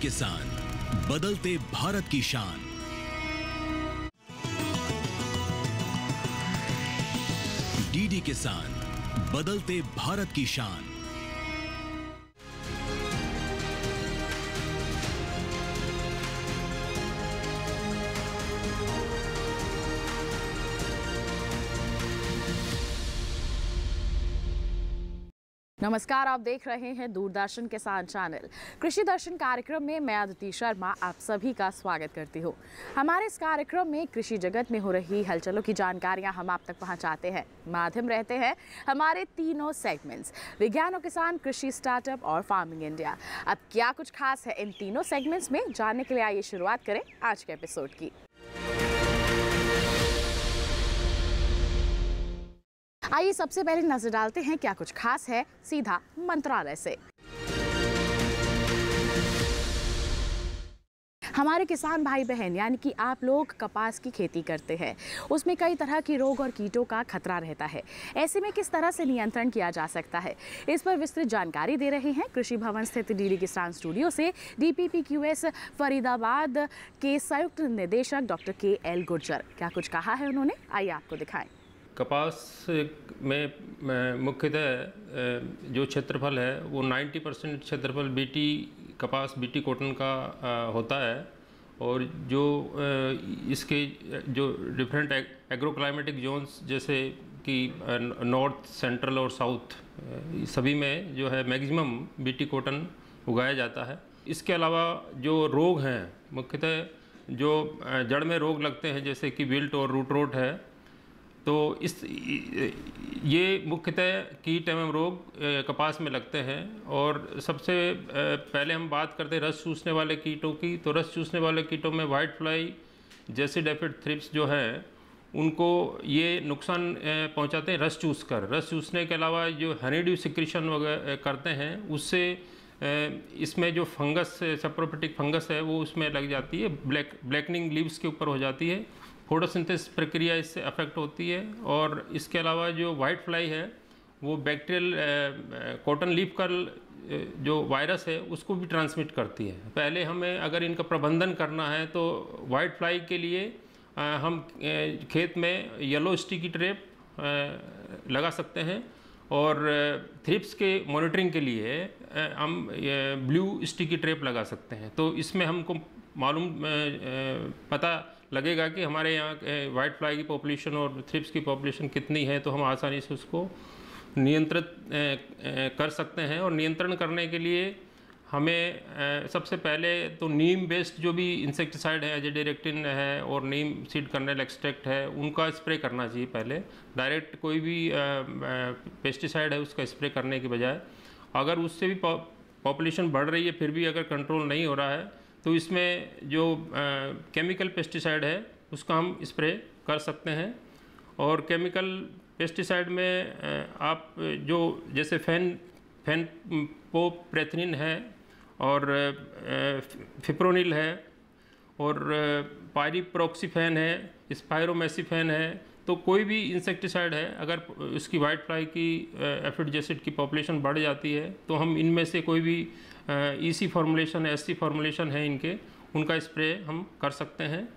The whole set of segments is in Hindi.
किसान, बदलते भारत की शान। डीडी किसान, बदलते भारत की शान। नमस्कार, आप देख रहे हैं दूरदर्शन किसान चैनल। कृषि दर्शन कार्यक्रम में मैं अदिति शर्मा आप सभी का स्वागत करती हूँ। हमारे इस कार्यक्रम में कृषि जगत में हो रही हलचलों की जानकारियाँ हम आप तक पहुँचाते हैं। माध्यम रहते हैं हमारे तीनों सेगमेंट्स: विज्ञान और किसान, कृषि स्टार्टअप और फार्मिंग इंडिया। अब क्या कुछ खास है इन तीनों सेगमेंट्स में, जानने के लिए आइए शुरुआत करें आज के एपिसोड की। आइए सबसे पहले नजर डालते हैं क्या कुछ खास है सीधा मंत्रालय से। हमारे किसान भाई बहन यानी कि आप लोग कपास की खेती करते हैं, उसमें कई तरह के रोग और कीटों का खतरा रहता है। ऐसे में किस तरह से नियंत्रण किया जा सकता है, इस पर विस्तृत जानकारी दे रहे हैं कृषि भवन स्थित डीडी किसान स्टूडियो से DPPQS फरीदाबाद के संयुक्त निदेशक डॉक्टर KL गुर्जर। क्या कुछ कहा है उन्होंने, आइए आपको दिखाएं। कपास में मुख्यतः जो क्षेत्रफल है वो 90% क्षेत्रफल कपास बीटी कॉटन का होता है। और जो इसके जो डिफरेंट एग्रोक्लाइमेटिक जोन्स जैसे कि नॉर्थ, सेंट्रल और साउथ, सभी में जो है मैक्सिमम बीटी कॉटन उगाया जाता है। इसके अलावा जो रोग हैं, मुख्यतः जो जड़ में रोग लगते हैं जैसे कि विल्ट और रूट रोट है, तो ये मुख्यतः कीट एवं रोग कपास में लगते हैं। और सबसे पहले हम बात करते हैं रस चूसने वाले कीटों की। तो रस चूसने वाले कीटों में white fly, jassid aphid thrips जो है उनको ये नुकसान पहुंचाते हैं रस चूसकर। रस चूसने के अलावा जो हनीड्यू सिक्रीशन वगैरह करते हैं उससे इसमें जो फंगस, सप्रोफिटिक फंगस है वो उसमें लग जाती है, ब्लैकनिंग लीव्स के ऊपर हो जाती है। फोटोसिंथेसिस प्रक्रिया इससे अफेक्ट होती है। और इसके अलावा जो वाइट फ्लाई है वो बैक्टीरियल कॉटन लीफ कर्ल जो वायरस है उसको भी ट्रांसमिट करती है। पहले हमें अगर इनका प्रबंधन करना है तो वाइट फ्लाई के लिए हम खेत में येलो स्टिकी ट्रैप लगा सकते हैं। और थ्रिप्स के मॉनिटरिंग के लिए हम ब्लू स्टिकी ट्रैप लगा सकते हैं। तो इसमें हमको पता लगेगा कि हमारे यहाँ वाइट फ्लाई की पॉपुलेशन और थ्रिप्स की पॉपुलेशन कितनी है, तो हम आसानी से उसको नियंत्रित कर सकते हैं। और नियंत्रण करने के लिए हमें सबसे पहले तो नीम बेस्ड जो भी इंसेक्टिसाइड है, एजेडिरेक्टिन है और नीम सीड कर्नेल एक्सट्रैक्ट है, उनका स्प्रे करना चाहिए पहले। डायरेक्ट कोई भी पेस्टिसाइड है उसका स्प्रे करने के बजाय, अगर उससे भी पॉपुलेशन बढ़ रही है फिर भी अगर कंट्रोल नहीं हो रहा है तो इसमें जो केमिकल पेस्टिसाइड है उसका हम स्प्रे कर सकते हैं। और केमिकल पेस्टिसाइड में आप जो जैसे फेनपोप्रेथनिन है और फिप्रोनिल है और पायरीप्रोक्सीफेन है, स्पायरोमेसिफेन है, तो कोई भी इंसेक्टिसाइड है अगर उसकी वाइट फ्लाई की एफिड जैसिड की पॉपुलेशन बढ़ जाती है तो हम इनमें से कोई भी EC फॉर्मुलेशन, SC फॉर्मुलेशन है इनके, उनका स्प्रे हम कर सकते हैं।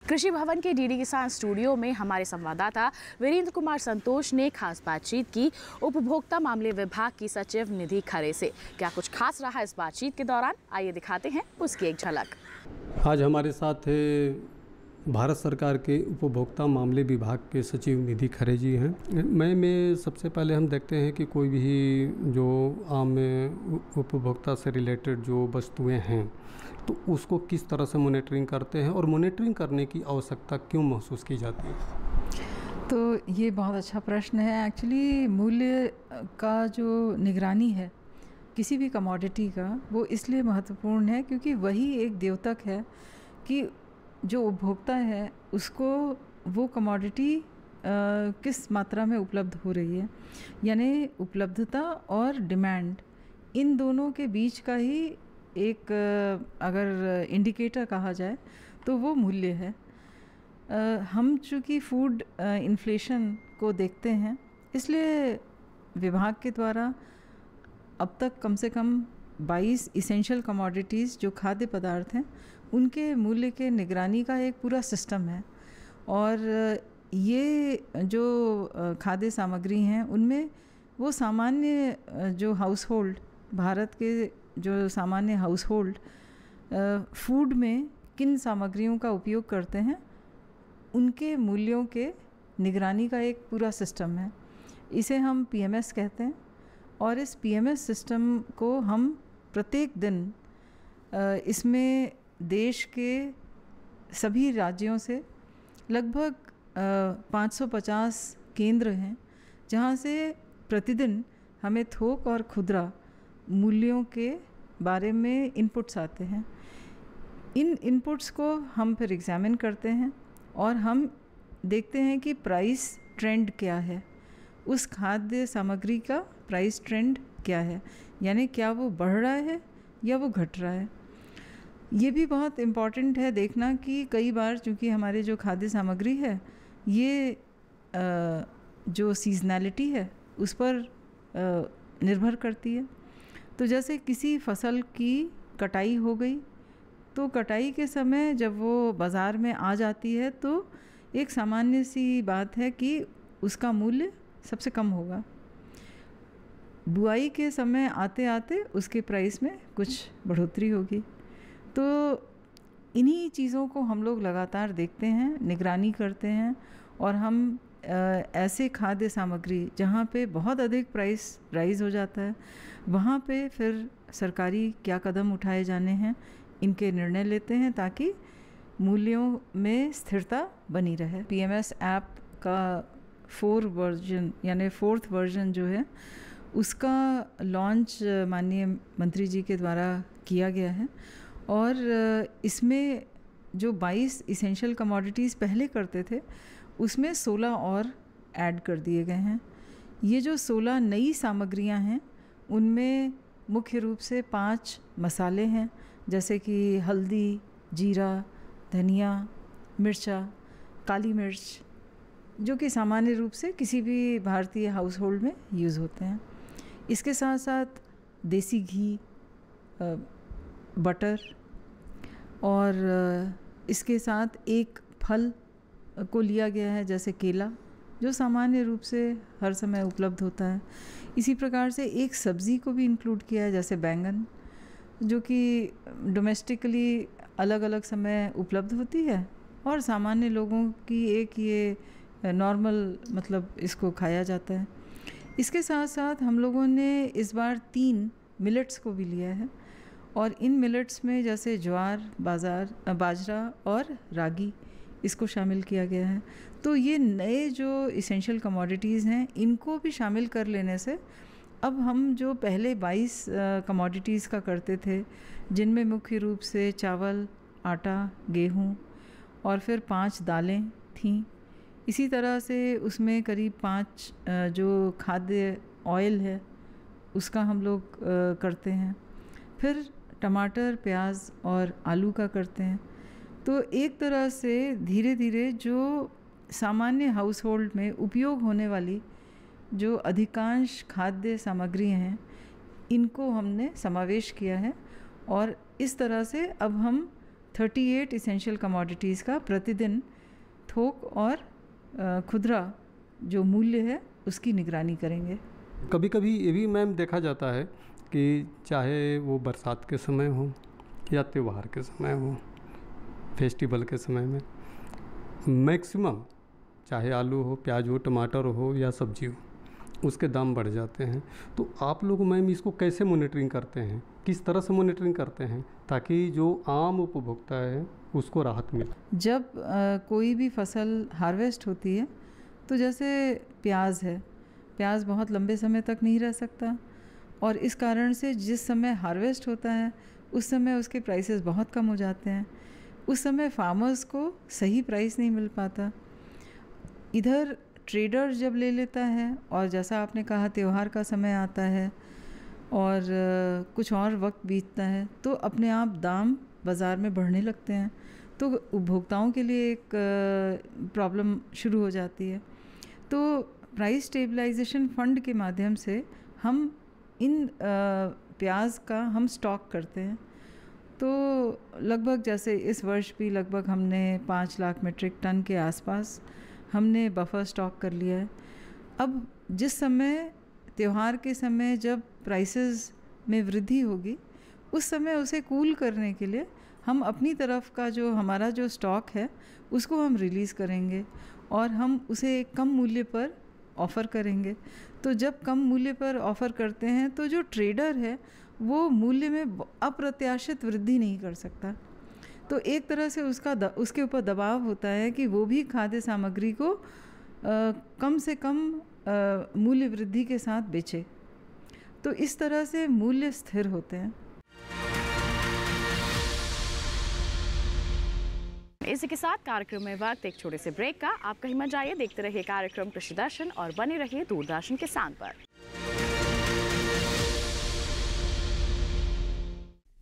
कृषि भवन के डीडी किसान स्टूडियो में हमारे संवाददाता वीरेंद्र कुमार संतोष ने खास बातचीत की उपभोक्ता मामले विभाग की सचिव निधि खरे से। क्या कुछ खास रहा इस बातचीत के दौरान, आइए दिखाते हैं उसकी एक झलक। आज हमारे साथ भारत सरकार के उपभोक्ता मामले विभाग के सचिव निधि खरे जी हैं। में सबसे पहले हम देखते हैं कि कोई भी जो आम उपभोक्ता से रिलेटेड जो वस्तुएं हैं तो उसको किस तरह से मॉनिटरिंग करते हैं और मॉनिटरिंग करने की आवश्यकता क्यों महसूस की जाती है। तो ये बहुत अच्छा प्रश्न है। एक्चुअली मूल्य का जो निगरानी है किसी भी कमोडिटी का, वो इसलिए महत्वपूर्ण है क्योंकि वही एक द्योतक है कि जो उपभोक्ता है उसको वो कमोडिटी किस मात्रा में उपलब्ध हो रही है। यानी उपलब्धता और डिमांड, इन दोनों के बीच का ही एक अगर इंडिकेटर कहा जाए तो वो मूल्य है। हम चूँकि फूड इन्फ्लेशन को देखते हैं, इसलिए विभाग के द्वारा अब तक कम से कम 22 इसेंशियल कमोडिटीज़ जो खाद्य पदार्थ हैं उनके मूल्य के निगरानी का एक पूरा सिस्टम है। और ये जो खाद्य सामग्री हैं उनमें वो सामान्य जो हाउस होल्ड, भारत के जो सामान्य हाउस होल्ड फूड में किन सामग्रियों का उपयोग करते हैं उनके मूल्यों के निगरानी का एक पूरा सिस्टम है। इसे हम PMS कहते हैं। और इस PMS सिस्टम को हम प्रत्येक दिन इसमें देश के सभी राज्यों से लगभग 550 केंद्र हैं जहाँ से प्रतिदिन हमें थोक और खुदरा मूल्यों के बारे में इनपुट्स आते हैं। इन इनपुट्स को हम फिर एग्ज़ामिन करते हैं और हम देखते हैं कि प्राइस ट्रेंड क्या है, उस खाद्य सामग्री का प्राइस ट्रेंड क्या है, यानी क्या वो बढ़ रहा है या वो घट रहा है। ये भी बहुत इम्पॉर्टेंट है देखना कि कई बार चूँकि हमारे जो खाद्य सामग्री है ये जो सीजनैलिटी है उस पर निर्भर करती है। तो जैसे किसी फसल की कटाई हो गई तो कटाई के समय जब वो बाज़ार में आ जाती है तो एक सामान्य सी बात है कि उसका मूल्य सबसे कम होगा। बुआई के समय आते आते उसके प्राइस में कुछ बढ़ोतरी होगी। तो इन्हीं चीज़ों को हम लोग लगातार देखते हैं, निगरानी करते हैं और हम ऐसे खाद्य सामग्री जहाँ पे बहुत अधिक प्राइस राइज हो जाता है वहाँ पे फिर सरकारी क्या कदम उठाए जाने हैं इनके निर्णय लेते हैं ताकि मूल्यों में स्थिरता बनी रहे। PMS ऐप का 4th वर्जन जो है उसका लॉन्च माननीय मंत्री जी के द्वारा किया गया है और इसमें जो 22 इसेंशियल कमोडिटीज़ पहले करते थे उसमें 16 और ऐड कर दिए गए हैं। ये जो 16 नई सामग्रियां हैं उनमें मुख्य रूप से 5 मसाले हैं जैसे कि हल्दी, जीरा, धनिया, मिर्चा, काली मिर्च, जो कि सामान्य रूप से किसी भी भारतीय हाउस होल्ड में यूज़ होते हैं। इसके साथ साथ देसी घी, बटर और इसके साथ एक फल को लिया गया है जैसे केला, जो सामान्य रूप से हर समय उपलब्ध होता है। इसी प्रकार से एक सब्ज़ी को भी इंक्लूड किया है जैसे बैंगन, जो कि डोमेस्टिकली अलग अलग समय उपलब्ध होती है और सामान्य लोगों की एक ये नॉर्मल मतलब इसको खाया जाता है। इसके साथ साथ हम लोगों ने इस बार 3 मिलेट्स को भी लिया है और इन मिलेट्स में जैसे ज्वार, बाजरा और रागी इसको शामिल किया गया है। तो ये नए जो इसेंशियल कमोडिटीज़ हैं इनको भी शामिल कर लेने से अब हम जो पहले 22 कमोडिटीज़ का करते थे जिनमें मुख्य रूप से चावल, आटा, गेहूँ और फिर 5 दालें थीं, इसी तरह से उसमें करीब 5 जो खाद्य ऑयल है उसका हम लोग करते हैं, फिर टमाटर, प्याज और आलू का करते हैं। तो एक तरह से धीरे धीरे जो सामान्य हाउस होल्ड में उपयोग होने वाली जो अधिकांश खाद्य सामग्री हैं इनको हमने समावेश किया है और इस तरह से अब हम 38 इसेंशियल कमोडिटीज़ का प्रतिदिन थोक और खुदरा जो मूल्य है उसकी निगरानी करेंगे। कभी कभी ये भी मैम देखा जाता है कि चाहे वो बरसात के समय हो या त्यौहार के समय हो, फेस्टिवल के समय में मैक्सिमम चाहे आलू हो, प्याज हो, टमाटर हो या सब्जी हो, उसके दाम बढ़ जाते हैं। तो आप लोग मैम इसको कैसे मॉनिटरिंग करते हैं, किस तरह से मॉनिटरिंग करते हैं ताकि जो आम उपभोक्ता है उसको राहत मिले? जब कोई भी फसल हार्वेस्ट होती है तो जैसे प्याज है, प्याज बहुत लंबे समय तक नहीं रह सकता और इस कारण से जिस समय हार्वेस्ट होता है उस समय उसके प्राइसेस बहुत कम हो जाते हैं। उस समय फार्मर्स को सही प्राइस नहीं मिल पाता। इधर ट्रेडर जब ले लेता है और जैसा आपने कहा त्यौहार का समय आता है और कुछ और वक्त बीतता है तो अपने आप दाम बाज़ार में बढ़ने लगते हैं, तो उपभोक्ताओं के लिए एक प्रॉब्लम शुरू हो जाती है। तो प्राइस स्टेबलाइजेशन फंड के माध्यम से हम इन प्याज का हम स्टॉक करते हैं। तो लगभग जैसे इस वर्ष भी लगभग हमने 5 लाख मीट्रिक टन के आसपास हमने बफर स्टॉक कर लिया है। अब जिस समय त्यौहार के समय जब प्राइसेस में वृद्धि होगी उस समय उसे कूल करने के लिए हम अपनी तरफ का जो हमारा जो स्टॉक है उसको हम रिलीज़ करेंगे और हम उसे एक कम मूल्य पर ऑफ़र करेंगे। तो जब कम मूल्य पर ऑफ़र करते हैं तो जो ट्रेडर है वो मूल्य में अप्रत्याशित वृद्धि नहीं कर सकता। तो एक तरह से उसके ऊपर दबाव होता है कि वो भी खाद्य सामग्री को कम से कम मूल्य वृद्धि के साथ बेचे। तो इस तरह से मूल्य स्थिर होते हैं। इसी के साथ कार्यक्रम में वक्त एक छोटे से ब्रेक का। आप कहीं मत जाइए, देखते रहिए कार्यक्रम कृषि दर्शन और बने रहिए दूरदर्शन किसान पर।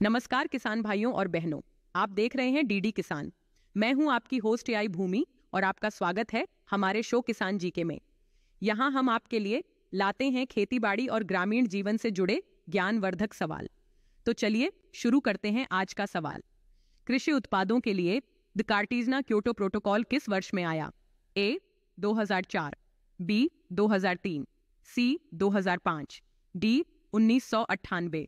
नमस्कार किसान भाइयों और बहनों, आप देख रहे हैं डीडी किसान। मैं हूं आपकी होस्ट एआई भूमि और आपका स्वागत है हमारे शो किसान जीके में। यहां हम आपके लिए लाते हैं खेतीबाड़ी और ग्रामीण जीवन से जुड़े ज्ञानवर्धक सवाल। तो चलिए शुरू करते हैं आज का सवाल। कृषि उत्पादों के लिए द कार्टिजना क्योटो प्रोटोकॉल किस वर्ष में आया? ए 2004, बी 2003, सी 2005, डी 1998।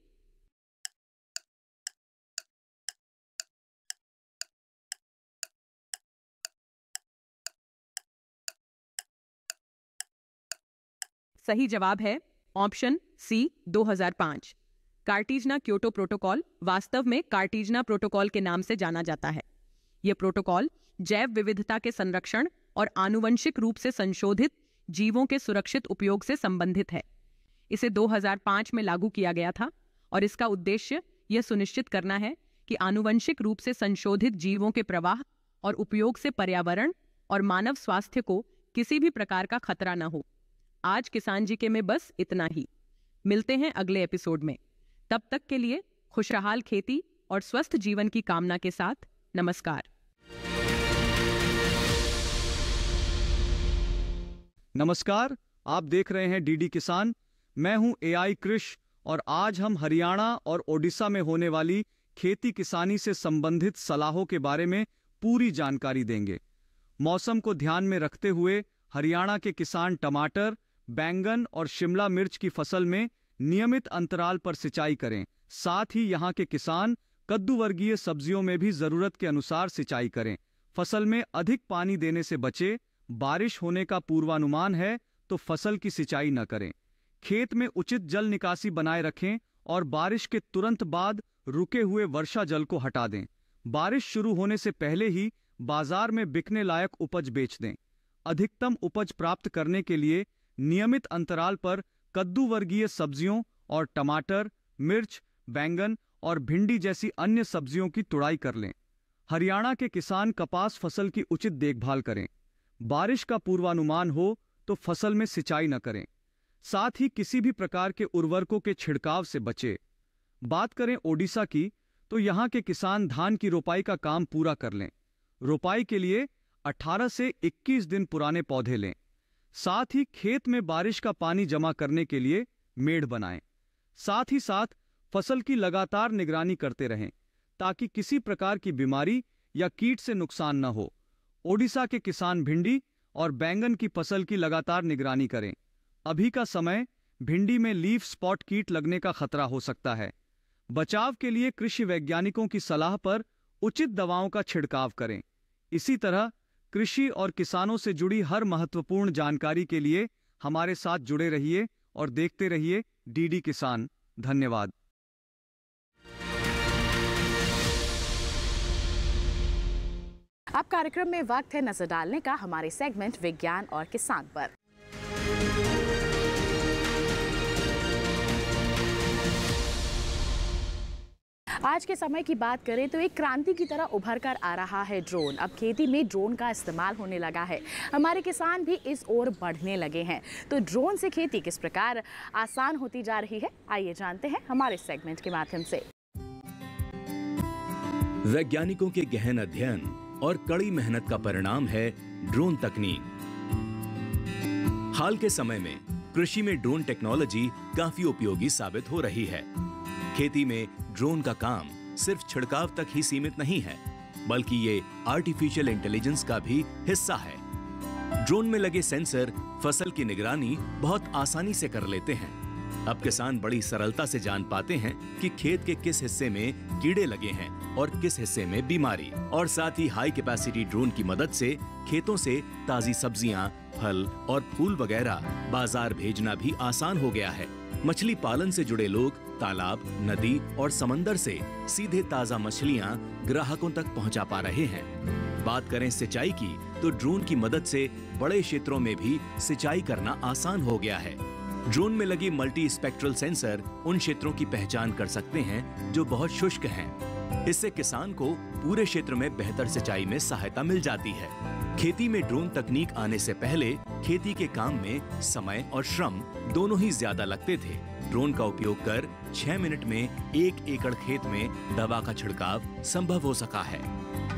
सही जवाब है ऑप्शन सी 2005। कार्टिजना क्योटो प्रोटोकॉल वास्तव में कार्टिजना प्रोटोकॉल के नाम से जाना जाता है। यह प्रोटोकॉल जैव विविधता के संरक्षण और आनुवंशिक रूप से संशोधित जीवों के सुरक्षित उपयोग से संबंधित है। इसे 2005 में लागू किया गया था और इसका उद्देश्य यह सुनिश्चित करना है कि आनुवंशिक रूप से संशोधित जीवों के प्रवाह और उपयोग से पर्यावरण और मानव स्वास्थ्य को किसी भी प्रकार का खतरा न हो। आज किसान जी के में बस इतना ही। मिलते हैं अगले एपिसोड में। तब तक के लिए खुशहाल खेती और स्वस्थ जीवन की कामना के साथ नमस्कार। नमस्कार, आप देख रहे हैं डीडी किसान। मैं हूं एआई कृष और आज हम हरियाणा और ओडिशा में होने वाली खेती किसानी से संबंधित सलाहों के बारे में पूरी जानकारी देंगे। मौसम को ध्यान में रखते हुए हरियाणा के किसान टमाटर, बैंगन और शिमला मिर्च की फसल में नियमित अंतराल पर सिंचाई करें। साथ ही यहां के किसान कद्दू वर्गीय सब्जियों में भी जरूरत के अनुसार सिंचाई करें। फसल में अधिक पानी देने से बचे। बारिश होने का पूर्वानुमान है तो फसल की सिंचाई न करें। खेत में उचित जल निकासी बनाए रखें और बारिश के तुरंत बाद रुके हुए वर्षा जल को हटा दें। बारिश शुरू होने से पहले ही बाजार में बिकने लायक उपज बेच दें। अधिकतम उपज प्राप्त करने के लिए नियमित अंतराल पर कद्दू वर्गीय सब्जियों और टमाटर, मिर्च, बैंगन और भिंडी जैसी अन्य सब्जियों की तुड़ाई कर लें। हरियाणा के किसान कपास फसल की उचित देखभाल करें। बारिश का पूर्वानुमान हो तो फसल में सिंचाई न करें। साथ ही किसी भी प्रकार के उर्वरकों के छिड़काव से बचें। बात करें ओडिशा की तो यहाँ के किसान धान की रोपाई का काम पूरा कर लें। रोपाई के लिए 18 से 21 दिन पुराने पौधे लें। साथ ही खेत में बारिश का पानी जमा करने के लिए मेड़ बनाएं। साथ ही साथ फसल की लगातार निगरानी करते रहें ताकि किसी प्रकार की बीमारी या कीट से नुकसान न हो। ओडिशा के किसान भिंडी और बैंगन की फसल की लगातार निगरानी करें। अभी का समय भिंडी में लीफ स्पॉट कीट लगने का खतरा हो सकता है। बचाव के लिए कृषि वैज्ञानिकों की सलाह पर उचित दवाओं का छिड़काव करें। इसी तरह कृषि और किसानों से जुड़ी हर महत्वपूर्ण जानकारी के लिए हमारे साथ जुड़े रहिए और देखते रहिए डीडी किसान। धन्यवाद। अब कार्यक्रम में वक्त है नजर डालने का हमारे सेगमेंट विज्ञान और किसान पर। आज के समय की बात करें तो एक क्रांति की तरह उभर कर आ रहा है ड्रोन। अब खेती में ड्रोन का इस्तेमाल होने लगा है। हमारे किसान भी इस ओर बढ़ने लगे हैं। तो ड्रोन से खेती किस प्रकार आसान होती जा रही है, आइए जानते हैं हमारे सेगमेंट के माध्यम से। वैज्ञानिकों के गहन अध्ययन और कड़ी मेहनत का परिणाम है ड्रोन तकनीक। हाल के समय में कृषि में ड्रोन टेक्नोलॉजी काफी उपयोगी साबित हो रही है। खेती में ड्रोन का काम सिर्फ छिड़काव तक ही सीमित नहीं है, बल्कि ये आर्टिफिशियल इंटेलिजेंस का भी हिस्सा है। ड्रोन में लगे सेंसर फसल की निगरानी बहुत आसानी से कर लेते हैं। अब किसान बड़ी सरलता से जान पाते हैं कि खेत के किस हिस्से में कीड़े लगे हैं और किस हिस्से में बीमारी। और साथ ही हाई कैपेसिटी ड्रोन की मदद से खेतों से ताजी सब्जियां, फल और फूल वगैरह बाजार भेजना भी आसान हो गया है। मछली पालन से जुड़े लोग तालाब, नदी और समंदर से सीधे ताजा मछलियां ग्राहकों तक पहुंचा पा रहे हैं। बात करें सिंचाई की, तो ड्रोन की मदद से बड़े क्षेत्रों में भी सिंचाई करना आसान हो गया है। ड्रोन में लगी मल्टी स्पेक्ट्रल सेंसर उन क्षेत्रों की पहचान कर सकते हैं जो बहुत शुष्क हैं। इससे किसान को पूरे क्षेत्र में बेहतर सिंचाई में सहायता मिल जाती है। खेती में ड्रोन तकनीक आने से पहले खेती के काम में समय और श्रम दोनों ही ज्यादा लगते थे। ड्रोन का उपयोग कर 6 मिनट में 1 एकड़ खेत में दवा का छिड़काव संभव हो सका है।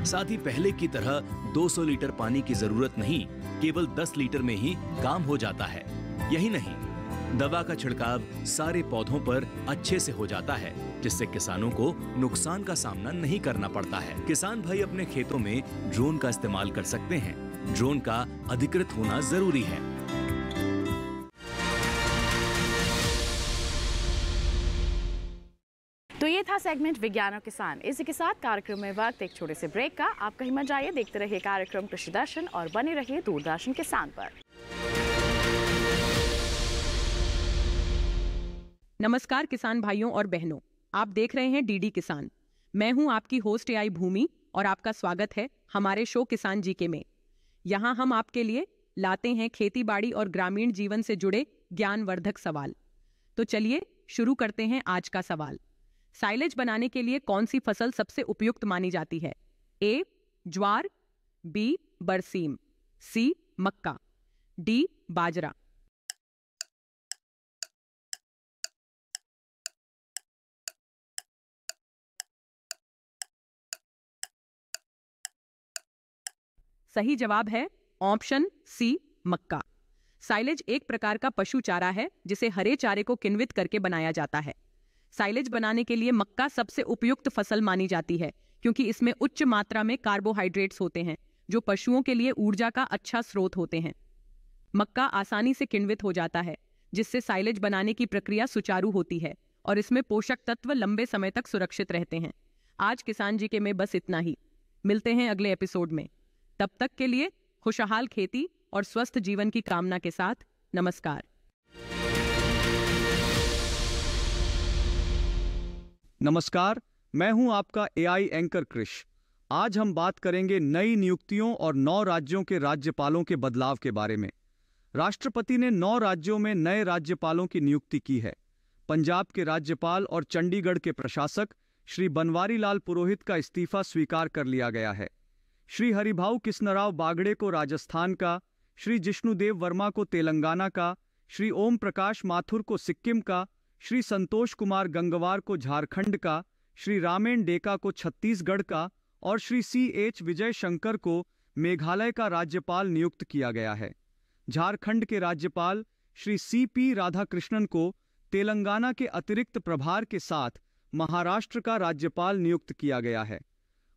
साथ ही पहले की तरह 200 लीटर पानी की जरूरत नहीं, केवल 10 लीटर में ही काम हो जाता है। यही नहीं, दवा का छिड़काव सारे पौधों पर अच्छे से हो जाता है, जिससे किसानों को नुकसान का सामना नहीं करना पड़ता है। किसान भाई अपने खेतों में ड्रोन का इस्तेमाल कर सकते हैं। ड्रोन का अधिकृत होना जरूरी है। तो ये था सेगमेंट विज्ञान और किसान। इसी के साथ कार्यक्रम में वक्त एक छोटे से ब्रेक का। आप कहीं मत जाइए, देखते रहिए कार्यक्रम कृषि दर्शन और बने रहिए दूरदर्शन किसान पर। नमस्कार किसान भाइयों और बहनों, आप देख रहे हैं डीडी किसान। मैं हूं आपकी होस्ट एआई भूमि और आपका स्वागत है हमारे शो किसान जीके में। यहां हम आपके लिए लाते हैं खेती बाड़ी और ग्रामीण जीवन से जुड़े ज्ञानवर्धक सवाल। तो चलिए शुरू करते हैं आज का सवाल। साइलेज बनाने के लिए कौन सी फसल सबसे उपयुक्त मानी जाती है? ए ज्वार, बी बरसीम, सी मक्का, डी बाजरा। सही जवाब है ऑप्शन सी मक्का। साइलेज एक प्रकार का पशु चारा है जिसे हरे चारे को किण्वित करके बनाया जाता है। साइलेज बनाने के लिए मक्का सबसे उपयुक्त फसल मानी जाती है क्योंकि इसमें उच्च मात्रा में कार्बोहाइड्रेट्स होते हैं जो पशुओं के लिए ऊर्जा का अच्छा स्रोत होते हैं। मक्का आसानी से किण्वित हो जाता है जिससे साइलेज बनाने की प्रक्रिया सुचारू होती है और इसमें पोषक तत्व लंबे समय तक सुरक्षित रहते हैं। आज किसान जी के में बस इतना ही। मिलते हैं अगले एपिसोड में। तब तक के लिए खुशहाल खेती और स्वस्थ जीवन की कामना के साथ नमस्कार। नमस्कार, मैं हूं आपका एआई एंकर कृष। आज हम बात करेंगे नई नियुक्तियों और 9 राज्यों के राज्यपालों के बदलाव के बारे में। राष्ट्रपति ने 9 राज्यों में नए राज्यपालों की नियुक्ति की है। पंजाब के राज्यपाल और चंडीगढ़ के प्रशासक श्री बनवारी लाल पुरोहित का इस्तीफा स्वीकार कर लिया गया है। श्री हरिभाऊ कृष्णराव बागड़े को राजस्थान का, श्री जिष्णुदेव वर्मा को तेलंगाना का, श्री ओम प्रकाश माथुर को सिक्किम का, श्री संतोष कुमार गंगवार को झारखंड का, श्री रामेन डेका को छत्तीसगढ़ का और श्री CH विजय शंकर को मेघालय का राज्यपाल नियुक्त किया गया है। झारखंड के राज्यपाल श्री CP राधाकृष्णन को तेलंगाना के अतिरिक्त प्रभार के साथ महाराष्ट्र का राज्यपाल नियुक्त किया गया है।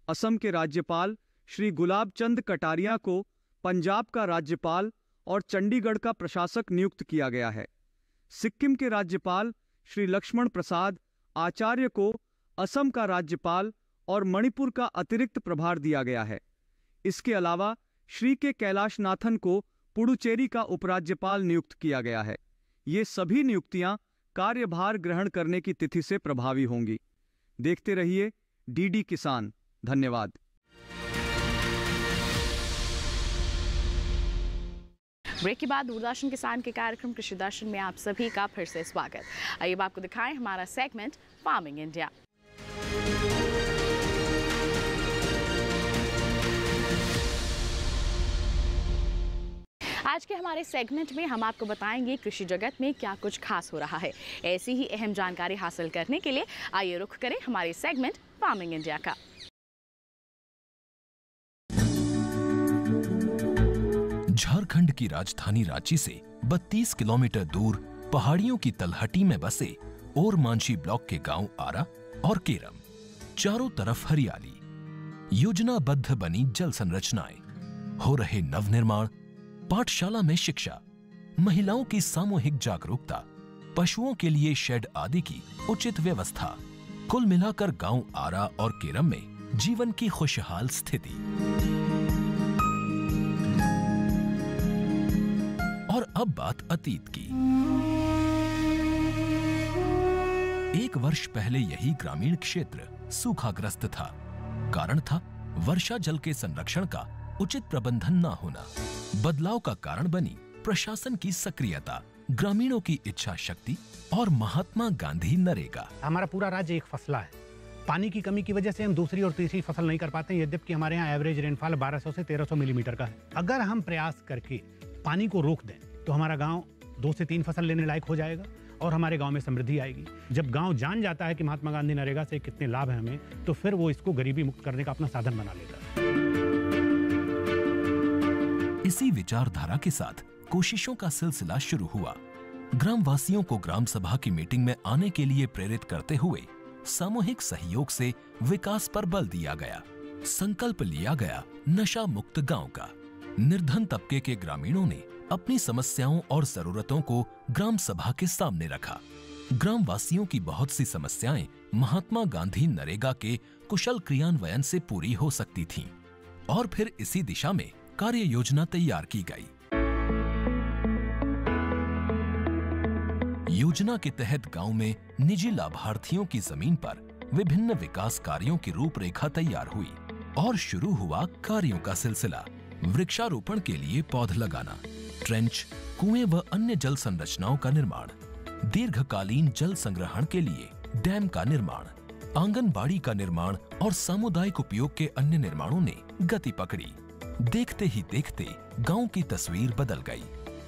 असम के राज्यपाल श्री गुलाब चंद कटारिया को पंजाब का राज्यपाल और चंडीगढ़ का प्रशासक नियुक्त किया गया है। सिक्किम के राज्यपाल श्री लक्ष्मण प्रसाद आचार्य को असम का राज्यपाल और मणिपुर का अतिरिक्त प्रभार दिया गया है। इसके अलावा श्री के कैलाशनाथन को पुडुचेरी का उपराज्यपाल नियुक्त किया गया है। ये सभी नियुक्तियां कार्यभार ग्रहण करने की तिथि से प्रभावी होंगी। देखते रहिए डीडी किसान। धन्यवाद। ब्रेक के बाद दूरदर्शन किसान के कार्यक्रम कृषि दर्शन में आप सभी का फिर से स्वागत। आइए अब आपको दिखाएं हमारा सेगमेंट फार्मिंग इंडिया। आज के हमारे सेगमेंट में हम आपको बताएंगे कृषि जगत में क्या कुछ खास हो रहा है। ऐसी ही अहम जानकारी हासिल करने के लिए आइए रुख करें हमारे सेगमेंट फार्मिंग इंडिया का। झारखंड झारखंड की राजधानी रांची से 32 किलोमीटर दूर पहाड़ियों की तलहटी में बसे ओरमांझी ब्लॉक के गांव आरा और केरम। चारों तरफ हरियाली, योजनाबद्ध बनी जल संरचनाएं, हो रहे नवनिर्माण, पाठशाला में शिक्षा, महिलाओं की सामूहिक जागरूकता, पशुओं के लिए शेड आदि की उचित व्यवस्था। कुल मिलाकर गांव आरा और केरम में जीवन की खुशहाल स्थिति। और अब बात अतीत की। एक वर्ष पहले यही ग्रामीण क्षेत्र सूखाग्रस्त था। कारण था वर्षा जल के संरक्षण का उचित प्रबंधन न होना। बदलाव का कारण बनी प्रशासन की सक्रियता, ग्रामीणों की इच्छा शक्ति और महात्मा गांधी नरेगा। हमारा पूरा राज्य एक फसला है। पानी की कमी की वजह से हम दूसरी और तीसरी फसल नहीं कर पाते, यद्यपि हमारे यहाँ एवरेज रेनफॉल 1200 से 1300 मिलीमीटर का है। अगर हम प्रयास करके पानी को रोक दें तो हमारा गांव 2 से 3 फसल लेने लायक हो जाएगा और हमारे गांव में समृद्धि आएगी। जब गांव जान जाता है कि महात्मा गांधी नरेगा से कितने लाभ हैं हमें, तो फिर वो इसको गरीबी मुक्त करने का अपना साधन बना लेता है। इसी विचारधारा के साथ कोशिशों का सिलसिला शुरू हुआ। ग्रामवासियों को ग्राम सभा की मीटिंग में आने के लिए प्रेरित करते हुए सामूहिक सहयोग से विकास पर बल दिया गया। संकल्प लिया गया नशा मुक्त गांव का। निर्धन तबके के ग्रामीणों ने अपनी समस्याओं और जरूरतों को ग्राम सभा के सामने रखा। ग्रामवासियों की बहुत सी समस्याएं महात्मा गांधी नरेगा के कुशल क्रियान्वयन से पूरी हो सकती थीं। और फिर इसी दिशा में कार्य योजना तैयार की गई। योजना के तहत गांव में निजी लाभार्थियों की जमीन पर विभिन्न विकास कार्यों की रूपरेखा तैयार हुई और शुरू हुआ कार्यों का सिलसिला। वृक्षारोपण के लिए पौध लगाना, ट्रेंच, कुएं व अन्य जल संरचनाओं का निर्माण, दीर्घकालीन जल संग्रहण के लिए डैम का निर्माण, आंगनबाड़ी का निर्माण और सामुदायिक उपयोग के अन्य निर्माणों ने गति पकड़ी। देखते ही देखते गांव की तस्वीर बदल गई।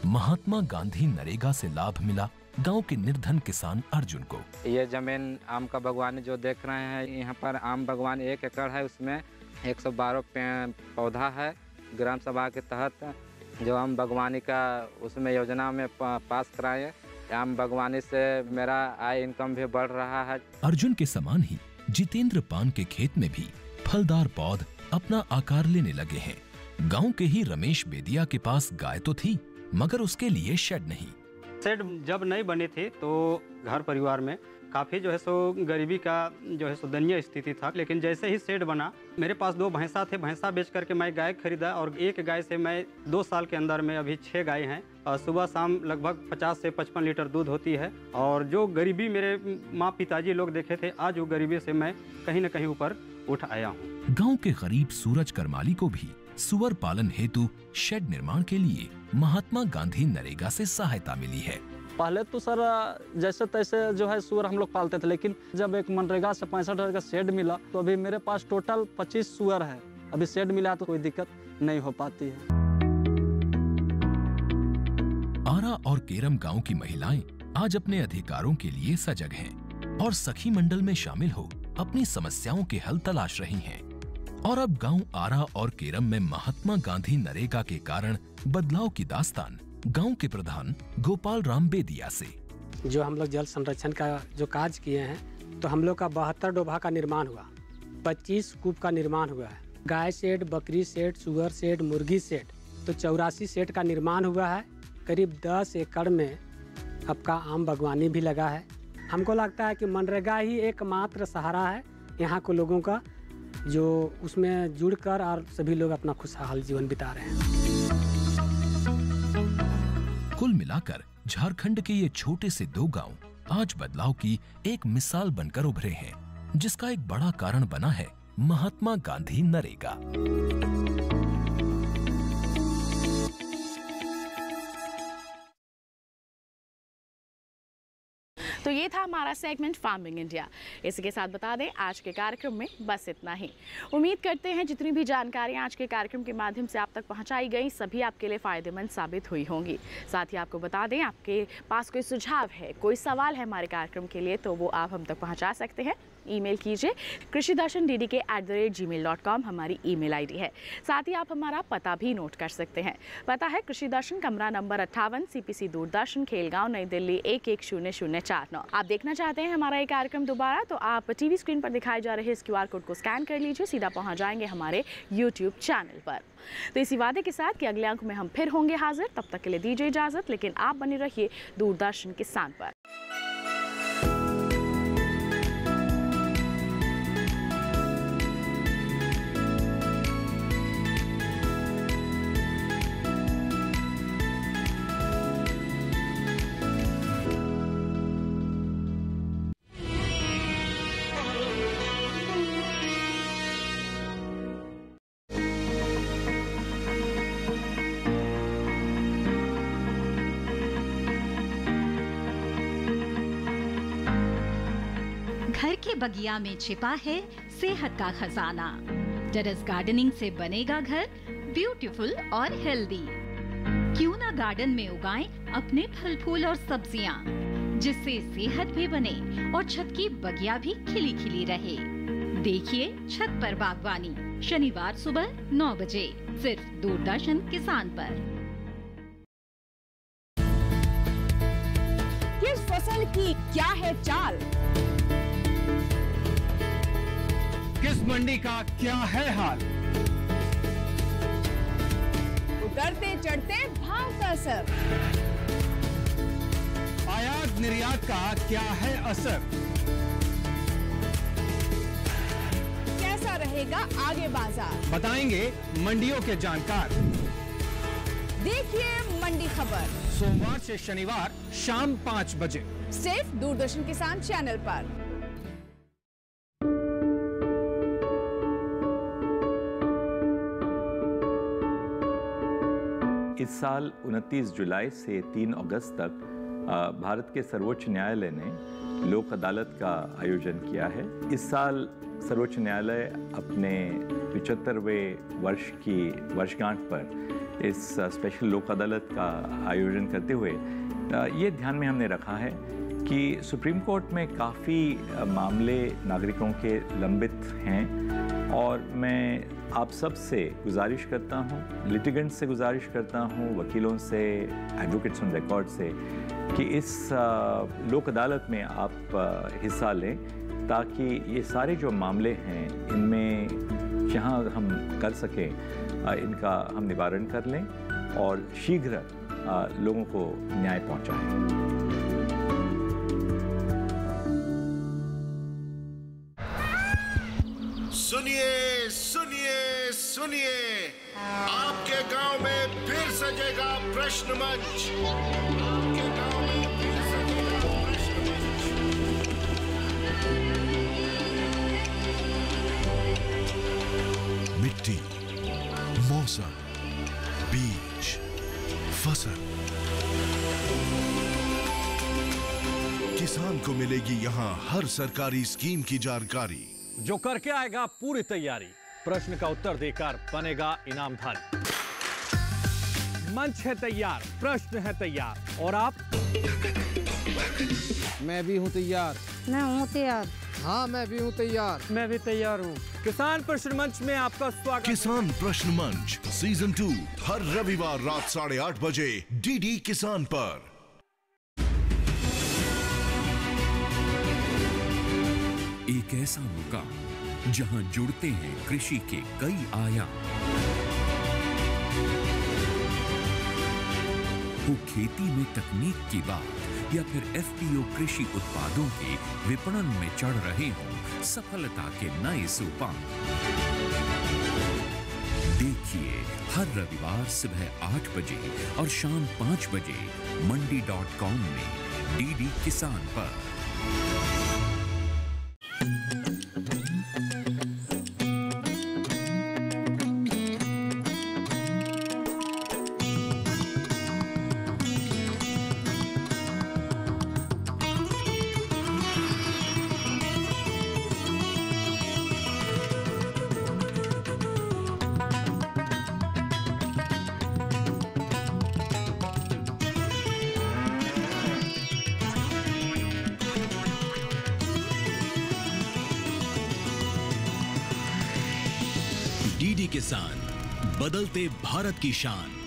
महात्मा गांधी नरेगा से लाभ मिला गांव के निर्धन किसान अर्जुन को। ये जमीन आम का बागवानी जो देख रहे हैं, यहाँ पर आम बागवानी 1 एकड़ है, उसमें 112 पौधा है। ग्राम सभा के तहत जो आम बागवानी का उसमें योजना में पास कराए। आम बागवानी से मेरा आय इनकम भी बढ़ रहा है। अर्जुन के समान ही जितेंद्र पान के खेत में भी फलदार पौध अपना आकार लेने लगे हैं। गांव के ही रमेश बेदिया के पास गाय तो थी, मगर उसके लिए शेड नहीं। शेड जब नहीं बने थे तो घर परिवार में काफ़ी जो है सो गरीबी का जो है सो दयनीय स्थिति था। लेकिन जैसे ही शेड बना, मेरे पास 2 भैंसा थे। भैंसा बेच करके मैं गाय खरीदा और एक गाय से मैं 2 साल के अंदर में अभी 6 गाय हैं। और सुबह शाम लगभग 50 से 55 लीटर दूध होती है। और जो गरीबी मेरे माँ पिताजी लोग देखे थे, आज वो गरीबी से मैं कहीं न कहीं ऊपर उठ आया हूँ। गाँव के गरीब सूरज करमाली को भी सुअर पालन हेतु शेड निर्माण के लिए महात्मा गांधी नरेगा से सहायता मिली है। पहले तो सर जैसे तैसे जो है सुअर हम लोग पालते थे, लेकिन जब एक मनरेगा से 65,000 का शेड मिला तो अभी मेरे पास टोटल 25 सुअर है। अभी शेड मिला तो कोई दिक्कत नहीं हो पाती है। आरा और केरम गांव की महिलाएं आज अपने अधिकारों के लिए सजग हैं और सखी मंडल में शामिल हो अपनी समस्याओं के हल तलाश रही हैं। और अब गांव आरा और केरम में महात्मा गांधी नरेगा के कारण बदलाव की दास्तान गांव के प्रधान गोपाल राम बेदिया से। जो हम लोग जल संरक्षण का जो कार्य किए हैं, तो हम लोग का 72 डोभा का निर्माण हुआ, 25 कूप का निर्माण हुआ है। गाय शेड, बकरी शेड, सुअर शेड, मुर्गी शेड, तो 84 शेड का निर्माण हुआ है। करीब 10 एकड़ में आपका आम बागवानी भी लगा है। हमको लगता है कि मनरेगा ही एकमात्र सहारा है यहाँ के लोगों का, जो उसमें जुड़कर और सभी लोग अपना खुशहाल जीवन बिता रहे हैं। कुल मिलाकर झारखंड के ये छोटे से 2 गांव आज बदलाव की एक मिसाल बनकर उभरे हैं, जिसका एक बड़ा कारण बना है महात्मा गांधी नरेगा। तो तो ये था हमारा सेगमेंट फार्मिंग इंडिया। इसी के साथ बता दें आज के कार्यक्रम में बस इतना ही। उम्मीद करते हैं जितनी भी जानकारियाँ आज के कार्यक्रम के माध्यम से आप तक पहुँचाई गई सभी आपके लिए फ़ायदेमंद साबित हुई होंगी। साथ ही आपको बता दें आपके पास कोई सुझाव है, कोई सवाल है हमारे कार्यक्रम के लिए तो वो आप हम तक पहुँचा सकते हैं। ईमेल कीजिए krishidarshan@gmail.com हमारी ईमेल आईडी है। साथ ही आप हमारा पता भी नोट कर सकते हैं। पता है कृषि दर्शन, कमरा नंबर 58, CPC दूरदर्शन, खेलगांव, नई दिल्ली 110049। आप देखना चाहते हैं हमारा ये कार्यक्रम दोबारा तो आप टीवी स्क्रीन पर दिखाए जा रहे इस QR कोड को स्कैन कर लीजिए, सीधा पहुंच जाएंगे हमारे YouTube चैनल पर। तो इसी वादे के साथ कि अगले अंक में हम फिर होंगे हाजिर, तब तक के लिए दीजिए इजाजत, लेकिन आप बने रहिए दूरदर्शन किसान पर। घर के बगिया में छिपा है सेहत का खजाना। टेरेस गार्डनिंग से बनेगा घर ब्यूटीफुल और हेल्दी। क्यों ना गार्डन में उगाएं अपने फल फूल और सब्जियां, जिससे सेहत भी बने और छत की बगिया भी खिली खिली रहे। देखिए छत पर बागवानी, शनिवार सुबह 9 बजे सिर्फ दूरदर्शन किसान पर। किस फसल की क्या है चाल, किस मंडी का क्या है हाल, उतरते चढ़ते भाव का असर, आयात निर्यात का क्या है असर, कैसा रहेगा आगे बाजार, बताएंगे मंडियों के जानकार। देखिए मंडी खबर सोमवार से शनिवार शाम 5 बजे सिर्फ दूरदर्शन किसान चैनल पर। इस साल 29 जुलाई से 3 अगस्त तक भारत के सर्वोच्च न्यायालय ने लोक अदालत का आयोजन किया है। इस साल सर्वोच्च न्यायालय अपने 75वें वर्ष की वर्षगांठ पर इस स्पेशल लोक अदालत का आयोजन करते हुए ये ध्यान में हमने रखा है कि सुप्रीम कोर्ट में काफ़ी मामले नागरिकों के लंबित हैं और मैं आप सब से गुजारिश करता हूँ, लिटिगेंट से गुजारिश करता हूँ, वकीलों से, एडवोकेट्स ऑन रिकॉर्ड से कि इस लोक अदालत में आप हिस्सा लें ताकि ये सारे जो मामले हैं इनमें जहाँ हम कर सकें इनका हम निवारण कर लें और शीघ्र लोगों को न्याय पहुँचाएं। सुनिए सुनिए सुनिए, आपके गांव में फिर सजेगा प्रश्न मंच। आपके गांव में फिर सजेगा प्रश्न मंच। मिट्टी, मौसम, बीज, फसल, किसान को मिलेगी यहाँ हर सरकारी स्कीम की जानकारी। जो करके आएगा पूरी तैयारी, प्रश्न का उत्तर देकर बनेगा इनामधारी। मंच है तैयार, प्रश्न है तैयार और आप? मैं भी हूँ तैयार। मैं हूँ तैयार। हाँ मैं भी हूँ तैयार। मैं भी तैयार हूँ। किसान प्रश्न मंच में आपका स्वागत। किसान प्रश्न मंच सीजन 2 हर रविवार रात 8:30 बजे DD किसान पर। एक ऐसा मुकाम जहां जुड़ते हैं कृषि के कई आयाम, हो खेती में तकनीक की बात या फिर FPO कृषि उत्पादों के विपणन में चढ़ रहे हों सफलता के नए सोपान। देखिए हर रविवार सुबह 8 बजे और शाम 5 बजे मंडी.com में DD किसान पर। डीडी किसान, बदलते भारत की शान।